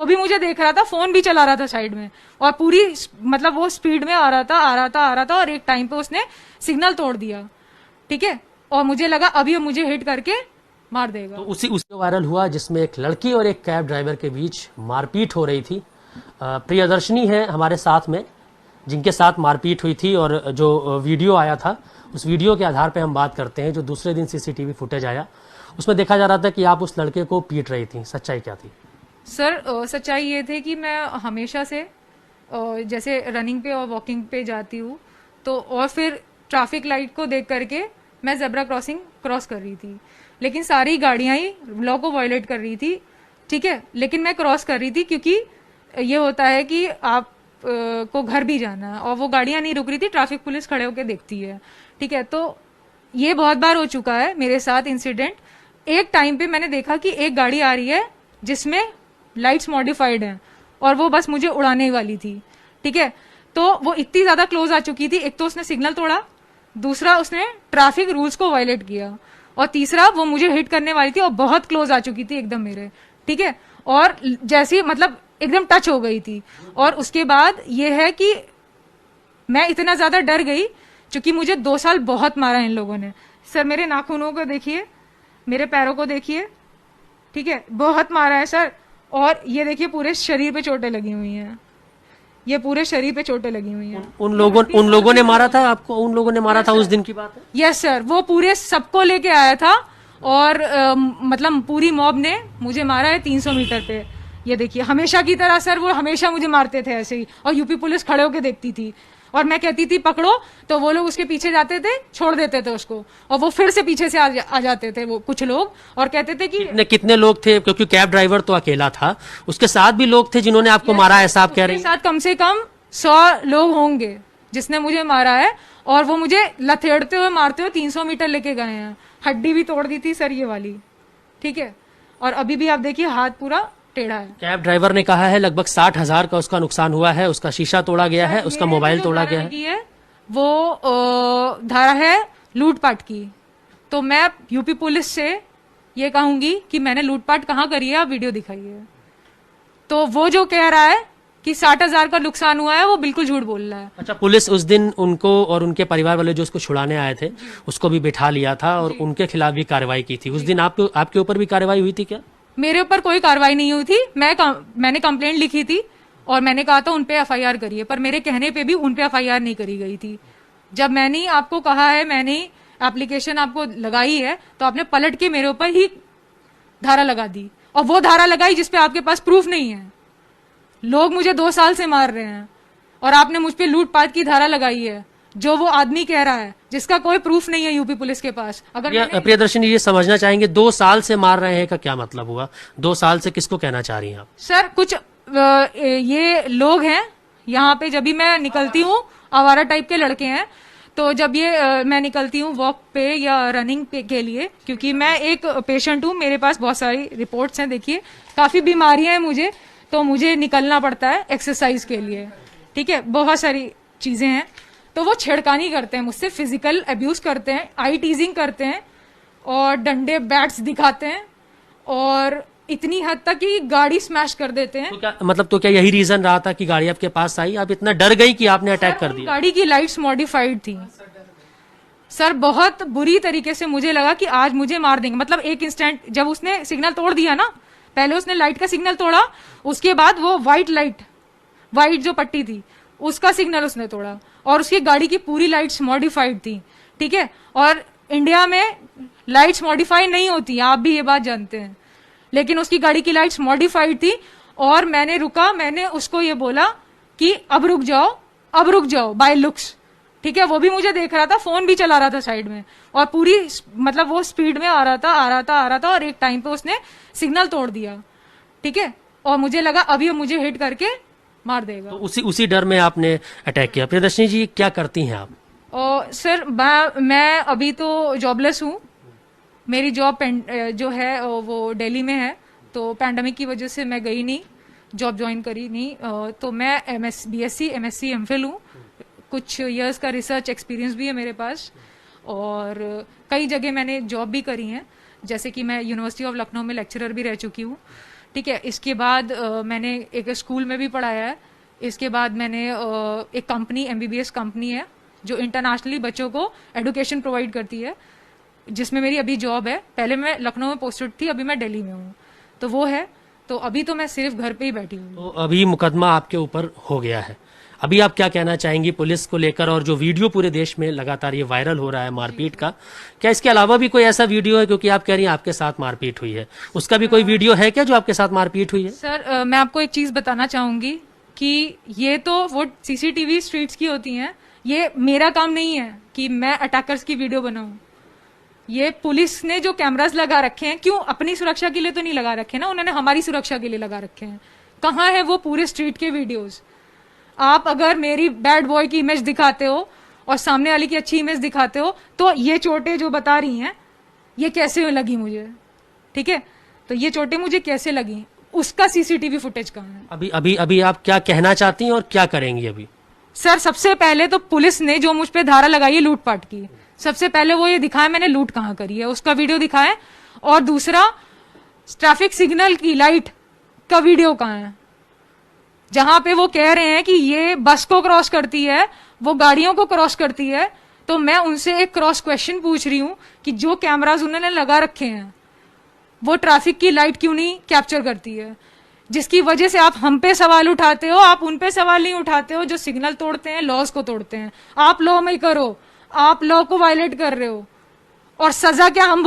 वो भी मुझे देख रहा था, फोन भी चला रहा था साइड में, और पूरी मतलब वो स्पीड में आ रहा था और एक टाइम पे उसने सिग्नल तोड़ दिया। ठीक है, और मुझे लगा अभी मुझे हिट करके मार देगा। तो उसी वायरल हुआ जिसमें एक लड़की और एक कैब ड्राइवर के बीच मारपीट हो रही थी। प्रियदर्शनी है हमारे साथ में, जिनके साथ मारपीट हुई थी, और जो वीडियो आया था उस वीडियो के आधार पे हम बात करते हैं। जो दूसरे दिन सीसीटीवी फुटेज आया उसमें देखा जा रहा था कि आप उस लड़के को पीट रही थी, सच्चाई क्या थी? सर सच्चाई ये थे कि मैं हमेशा से जैसे रनिंग पे और वॉकिंग पे जाती हूँ, तो और फिर ट्रैफिक लाइट को देख करके मैं जेब्रा क्रॉसिंग क्रॉस कर रही थी, लेकिन सारी गाड़ियां ही लॉ को वायलेट कर रही थी। ठीक है, लेकिन मैं क्रॉस कर रही थी क्योंकि ये होता है कि आप को घर भी जाना है, और वो गाड़ियां नहीं रुक रही थी, ट्रैफिक पुलिस खड़े होकर देखती है। ठीक है, तो ये बहुत बार हो चुका है मेरे साथ इंसिडेंट। एक टाइम पे मैंने देखा कि एक गाड़ी आ रही है जिसमें लाइट्स मॉडिफाइड हैं, और वो बस मुझे उड़ाने वाली थी। ठीक है, तो वो इतनी ज्यादा क्लोज आ चुकी थी, एक तो उसने सिग्नल तोड़ा, दूसरा उसने ट्रैफिक रूल्स को वायलेट किया, और तीसरा वो मुझे हिट करने वाली थी और बहुत क्लोज आ चुकी थी एकदम मेरे। ठीक है, और जैसी मतलब एकदम टच हो गई थी। और उसके बाद ये है कि मैं इतना ज्यादा डर गई क्योंकि मुझे 2 साल बहुत मारा इन लोगों ने। सर मेरे नाखूनों को देखिए, मेरे पैरों को देखिए, ठीक है, बहुत मारा है सर। और ये देखिए पूरे शरीर पे चोटें लगी हुई हैं, ये पूरे शरीर पे चोटें लगी हुई हैं। उन लोगों ने मारा था आपको? उन लोगों ने मारा था? उस दिन की बात है? यस सर, वो पूरे सबको लेके आया था, और मतलब पूरी मॉब ने मुझे मारा है 300 मीटर पे। ये देखिए, हमेशा की तरह सर वो हमेशा मुझे मारते थे ऐसे ही, और यूपी पुलिस खड़े होके देखती थी, और मैं कहती थी पकड़ो, तो वो लोग उसके पीछे जाते थे, छोड़ देते थे उसको, और वो फिर से पीछे से आ जाते थे वो कुछ लोग, और कहते थे कि कितने लोग थे? क्योंकि कैब ड्राइवर तो अकेला था, उसके साथ भी लोग थे जिन्होंने आपको मारा, ऐसा आप कह रहे हैं? साथ कम से कम 100 लोग होंगे जिसने मुझे मारा है, और वो मुझे लथेड़ते हुए मारते हुए 300 मीटर लेके गए हैं। हड्डी भी तोड़ दी थी सर ये वाली। ठीक है, और अभी भी आप देखिए हाथ पूरा टेढ़ा है। कैब ड्राइवर ने कहा है लगभग 60,000 का उसका नुकसान हुआ है, उसका शीशा तोड़ा गया है, उसका मोबाइल तोड़ा गया है। वो धारा है लूटपाट की। तो मैं यूपी पुलिस से ये कहूंगी कि मैंने लूटपाट कहाँ करी है, आप वीडियो दिखाइए। तो वो जो कह रहा है कि 60,000 का नुकसान हुआ है, वो बिल्कुल झूठ बोल रहा है। अच्छा, पुलिस उस दिन उनको और उनके परिवार वाले जो उसको छुड़ाने आए थे उसको भी बिठा लिया था, और उनके खिलाफ भी कार्रवाई की थी। उस दिन आपके ऊपर भी कार्रवाई हुई थी क्या? मेरे ऊपर कोई कार्रवाई नहीं हुई थी। मैंने कंप्लेंट लिखी थी, और मैंने कहा था उनपे एफआईआर करिए, पर मेरे कहने पे भी उनपे एफआईआर नहीं करी गई थी। जब मैंने आपको कहा है, मैंने एप्लीकेशन आपको लगाई है, तो आपने पलट के मेरे ऊपर ही धारा लगा दी, और वो धारा लगाई जिसपे आपके पास प्रूफ नहीं है। लोग मुझे 2 साल से मार रहे हैं, और आपने मुझ पे लूटपाट की धारा लगाई है, जो वो आदमी कह रहा है, जिसका कोई प्रूफ नहीं है यूपी पुलिस के पास। अगर प्रियदर्शनी ये समझना चाहेंगे 2 साल से मार रहे हैं का क्या मतलब हुआ? 2 साल से किसको कहना चाह रही हैं आप? सर कुछ ये लोग हैं यहाँ पे, जब भी मैं निकलती हूँ, आवारा टाइप के लड़के हैं, तो जब ये मैं निकलती हूँ वॉक पे या रनिंग पे के लिए, क्योंकि मैं एक पेशेंट हूँ, मेरे पास बहुत सारी रिपोर्ट्स हैं, देखिए काफी बीमारियां हैं मुझे, तो मुझे निकलना पड़ता है एक्सरसाइज के लिए। ठीक है, बहुत सारी चीजें हैं, तो वो छेड़खानी करते हैं मुझसे, फिजिकल अब्यूज करते हैं, आई टीजिंग करते हैं, और डंडे बैट्स दिखाते हैं, और इतनी हद तक कि गाड़ी स्मैश कर देते हैं। तो क्या यही रीजन रहा था कि गाड़ी आपके पास आई, आप इतना डर गई कि आपने अटैक कर दिया? गाड़ी की लाइट्स मॉडिफाइड थी सर, बहुत बुरी तरीके से मुझे लगा कि आज मुझे मार देंगे। मतलब एक इंस्टेंट जब उसने सिग्नल तोड़ दिया ना, पहले उसने लाइट का सिग्नल तोड़ा, उसके बाद वो वाइट जो पट्टी थी उसका सिग्नल उसने तोड़ा, और उसकी गाड़ी की पूरी लाइट्स मॉडिफाइड थी। ठीक है, और इंडिया में लाइट्स मॉडिफाइड नहीं होती, आप भी ये बात जानते हैं, लेकिन उसकी गाड़ी की लाइट्स मॉडिफाइड थी। और मैंने रुका, मैंने उसको ये बोला कि अब रुक जाओ बाय लुक्स। ठीक है, वो भी मुझे देख रहा था, फोन भी चला रहा था साइड में, और पूरी मतलब वो स्पीड में आ रहा था, और एक टाइम पे उसने सिग्नल तोड़ दिया। ठीक है, और मुझे लगा अभी मुझे हिट करके मार देगा, तो उसी डर में आपने अटैक किया। प्रियदर्शनी जी क्या करती हैं आप? सर मैं अभी तो जॉबलेस हूँ, मेरी जॉब जो है वो दिल्ली में है, तो पैंडेमिक की वजह से मैं गई नहीं, जॉब ज्वाइन करी नहीं। तो मैं बीएससी एमएससी एमफिल हूँ, कुछ इयर्स का रिसर्च एक्सपीरियंस भी है मेरे पास, और कई जगह मैंने जॉब भी करी है, जैसे कि मैं यूनिवर्सिटी ऑफ लखनऊ में लेक्चरर भी रह चुकी हूँ। ठीक है। इसके बाद मैंने एक स्कूल में भी पढ़ाया है। इसके बाद मैंने एक कंपनी, एमबीबीएस कंपनी है जो इंटरनेशनली बच्चों को एडुकेशन प्रोवाइड करती है, जिसमें मेरी अभी जॉब है। पहले मैं लखनऊ में पोस्टेड थी, अभी मैं दिल्ली में हूँ, तो वो है। तो अभी तो मैं सिर्फ घर पे ही बैठी हूँ। तो अभी मुकदमा आपके ऊपर हो गया है, अभी आप क्या कहना चाहेंगी पुलिस को लेकर, और जो वीडियो पूरे देश में लगातार ये वायरल हो रहा है मारपीट का, क्या इसके अलावा भी कोई ऐसा वीडियो है, क्योंकि आप कह रही हैं आपके साथ मारपीट हुई है, उसका भी कोई वीडियो है क्या जो आपके साथ मारपीट हुई है? सर मैं आपको एक चीज बताना चाहूंगी कि ये तो वो सीसीटीवी स्ट्रीट्स की होती हैं, ये मेरा काम नहीं है कि मैं अटैकर्स की वीडियो बनाऊं। ये पुलिस ने जो कैमरास लगा रखे हैं, क्यों, अपनी सुरक्षा के लिए तो नहीं लगा रखे ना, उन्होंने हमारी सुरक्षा के लिए लगा रखे हैं। कहाँ है वो पूरे स्ट्रीट के वीडियोस? आप अगर मेरी बैड बॉय की इमेज दिखाते हो और सामने वाले की अच्छी इमेज दिखाते हो, तो ये चोटें जो बता रही हैं ये कैसे लगी मुझे, ठीक है, तो ये चोटें मुझे कैसे लगी, उसका सीसीटीवी फुटेज कहाँ है? अभी अभी अभी आप क्या कहना चाहती हैं और क्या करेंगी अभी? सर सबसे पहले तो पुलिस ने जो मुझ पे धारा लगाई है लूटपाट की, सबसे पहले वो ये दिखाए मैंने लूट कहाँ करी है, उसका वीडियो दिखाए। और दूसरा, ट्रैफिक सिग्नल की लाइट का वीडियो कहाँ है, जहां पे वो कह रहे हैं कि ये बस को क्रॉस करती है, वो गाड़ियों को क्रॉस करती है। तो मैं उनसे एक क्रॉस क्वेश्चन पूछ रही हूं कि जो कैमरास उन्होंने लगा रखे हैं वो ट्रैफिक की लाइट क्यों नहीं कैप्चर करती है, जिसकी वजह से आप हम पे सवाल उठाते हो, आप उन पे सवाल नहीं उठाते हो जो सिग्नल तोड़ते हैं, लॉज को तोड़ते हैं। आप लॉ में करो, आप लॉ को वायलेट कर रहे हो, और सजा क्या हम